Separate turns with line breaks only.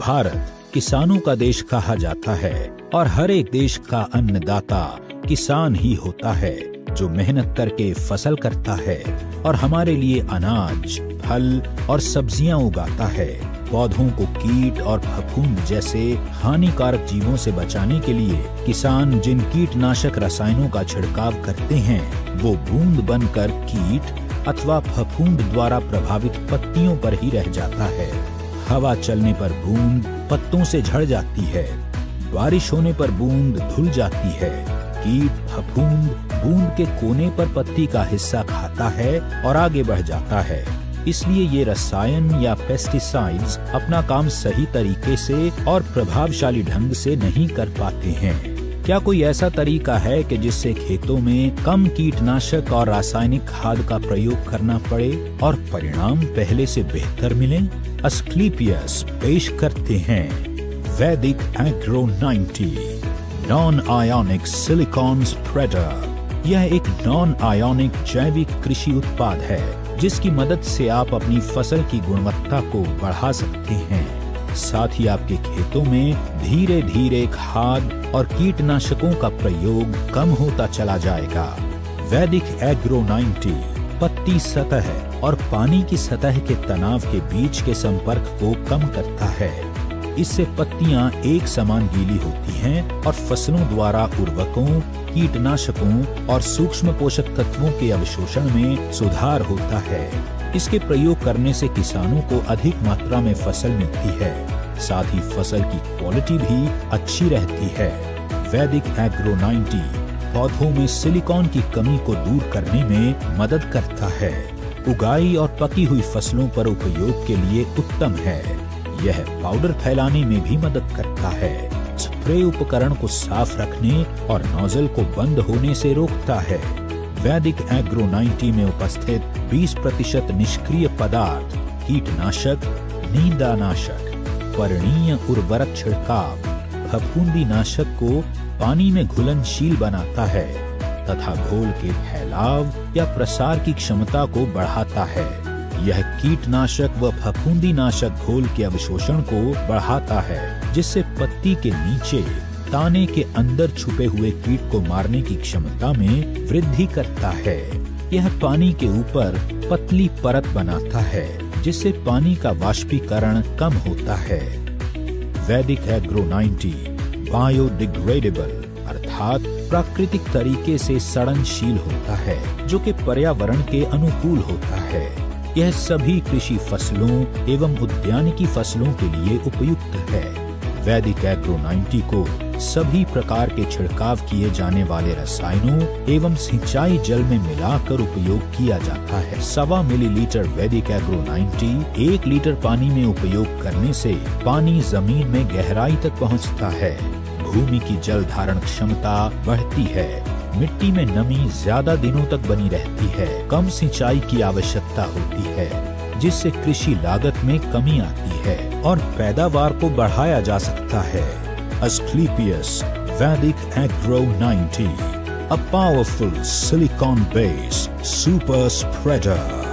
भारत किसानों का देश कहा जाता है और हर एक देश का अन्नदाता किसान ही होता है, जो मेहनत करके फसल करता है और हमारे लिए अनाज, फल और सब्जियां उगाता है। पौधों को कीट और फफूंद जैसे हानिकारक जीवों से बचाने के लिए किसान जिन कीटनाशक रसायनों का छिड़काव करते हैं, वो बूंद बनकर कीट अथवा फफूंद द्वारा प्रभावित पत्तियों पर ही रह जाता है। हवा चलने पर बूंद पत्तों से झड़ जाती है, बारिश होने पर बूंद धुल जाती है। कीट फफूंद बूंद के कोने पर पत्ती का हिस्सा खाता है और आगे बढ़ जाता है। इसलिए ये रसायन या पेस्टिसाइड्स अपना काम सही तरीके से और प्रभावशाली ढंग से नहीं कर पाते हैं। क्या कोई ऐसा तरीका है कि जिससे खेतों में कम कीटनाशक और रासायनिक खाद का प्रयोग करना पड़े और परिणाम पहले से बेहतर मिले? अस्क्लेपियस पेश करते हैं वैदिक agro 90 non ionic silicon spreader. यह एक नॉन आयोनिक जैविक कृषि उत्पाद है जिसकी मदद से आप अपनी फसल की गुणवत्ता को बढ़ा सकते हैं। साथ ही आपके खेतों में धीरे धीरे खाद और कीटनाशकों का प्रयोग कम होता चला जाएगा। वैदिक एग्रो 90 पत्ती सतह और पानी की सतह के तनाव के बीच के संपर्क को कम करता है। इससे पत्तियां एक समान गीली होती हैं और फसलों द्वारा उर्वरकों, कीटनाशकों और सूक्ष्म पोषक तत्वों के अवशोषण में सुधार होता है। इसके प्रयोग करने से किसानों को अधिक मात्रा में फसल मिलती है, साथ ही फसल की क्वालिटी भी अच्छी रहती है। वैदिक एग्रो 90 पौधों में सिलिकॉन की कमी को दूर करने में मदद करता है। उगाई और पकी हुई फसलों पर उपयोग के लिए उत्तम है। यह पाउडर फैलाने में भी मदद करता है। स्प्रे उपकरण को साफ रखने और नोजल को बंद होने से रोकता है। वैदिक एग्रो 90 में उपस्थित 20% निष्क्रिय पदार्थ कीटनाशक, नींदानाशक, पर्णीय उर्वरक छिड़काव, फफूंदी नाशक को पानी में घुलनशील बनाता है तथा घोल के फैलाव या प्रसार की क्षमता को बढ़ाता है। यह कीटनाशक व फफूंदी नाशक घोल के अवशोषण को बढ़ाता है, जिससे पत्ती के नीचे ताने के अंदर छुपे हुए कीट को मारने की क्षमता में वृद्धि करता है। यह पानी के ऊपर पतली परत बनाता है, जिससे पानी का वाष्पीकरण कम होता है। वैदिक एग्रो 90 बायोडिग्रेडेबल अर्थात प्राकृतिक तरीके से सड़नशील होता है, जो कि पर्यावरण के अनुकूल होता है। यह सभी कृषि फसलों एवं उद्यानिकी फसलों के लिए उपयुक्त है। वैदिक एग्रो 90 को सभी प्रकार के छिड़काव किए जाने वाले रसायनों एवं सिंचाई जल में मिलाकर उपयोग किया जाता है। 1.25 मिलीलीटर वैदिक एग्रो 90 1 लीटर पानी में उपयोग करने से पानी जमीन में गहराई तक पहुंचता है। भूमि की जल धारण क्षमता बढ़ती है। मिट्टी में नमी ज्यादा दिनों तक बनी रहती है। कम सिंचाई की आवश्यकता होती है, जिससे कृषि लागत में कमी आती है और पैदावार को बढ़ाया जा सकता है। अस्क्लेपियस वैदिक agro 90 a powerful silicon based super spreader।